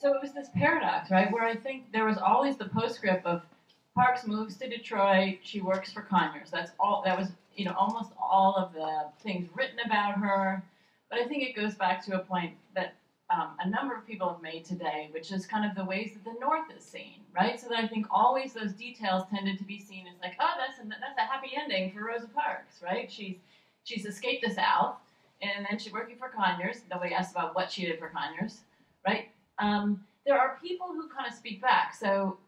so it was this paradox, right, where I think there was always the postscript of Parks moves to Detroit, she works for Conyers. That's all. That was, almost all of the things written about her. But I think it goes back to a point that a number of people have made today, which is kind of the ways that the North is seen, right? So that I think always those details tended to be seen as like, oh, that's a happy ending for Rosa Parks, right? She's escaped the South, and then she's working for Conyers. Nobody asked about what she did for Conyers, right? There are people who kind of speak back. So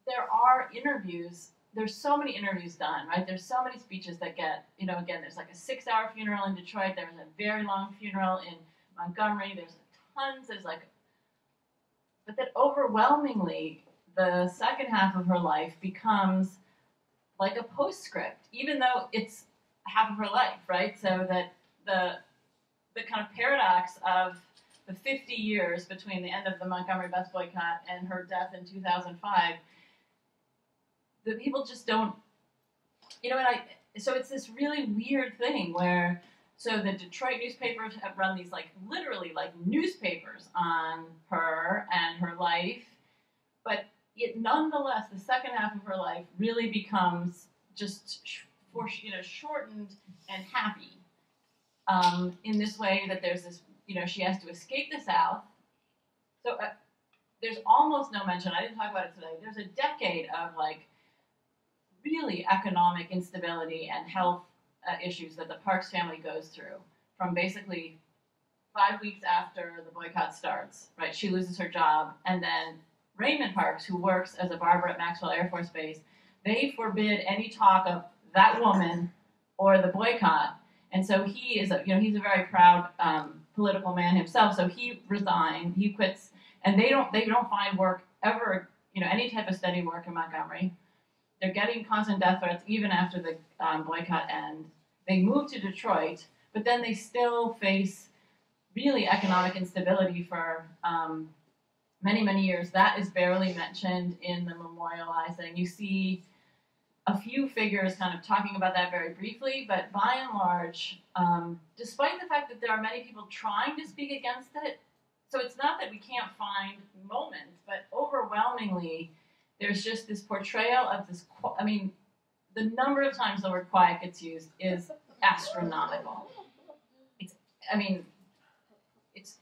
there are interviews. There's so many interviews done, right? There's so many speeches that get, again, there's like a 6-hour funeral in Detroit. There was a very long funeral in Montgomery. There's tons. But that overwhelmingly, the second half of her life becomes like a postscript, even though it's half of her life, right? So that the kind of paradox of the 50 years between the end of the Montgomery bus boycott and her death in 2005, the people just don't, so it's this really weird thing where, so the Detroit newspapers have run these literally newspapers on her and her life, but it nonetheless, the second half of her life really becomes just shortened and happy, in this way that there's this, she has to escape the South. So there's almost no mention, I didn't talk about it today, there's a decade of really economic instability and health issues that the Parks family goes through from basically 5 weeks after the boycott starts, right? She loses her job, and then Raymond Parks, who works as a barber at Maxwell Air Force Base, they forbid any talk of that woman or the boycott. And so he is, he's a very proud political man himself. So he resigned, he quits, and they don't find work ever, any type of steady work in Montgomery. They're getting constant death threats even after the boycott ends. They move to Detroit, but then they still face really economic instability for many, many years. That is barely mentioned in the memorializing. You see a few figures kind of talking about that very briefly, but by and large, despite the fact that there are many people trying to speak against it, so it's not that we can't find moments, but overwhelmingly, there's just this portrayal of this, the number of times the word quiet gets used is astronomical.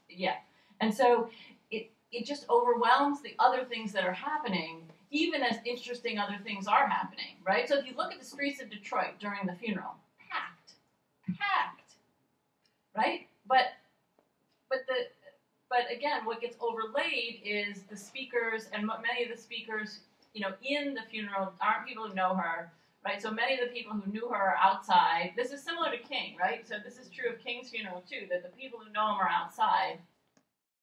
Yeah. And so it just overwhelms the other things that are happening, even as interesting other things are happening, right? So if you look at the streets of Detroit during the funeral, packed, right? But again, what gets overlaid is the speakers, and many of the speakers, in the funeral aren't people who know her, right? So many of the people who knew her are outside. This is similar to King, right? So this is true of King's funeral too, that the people who know him are outside.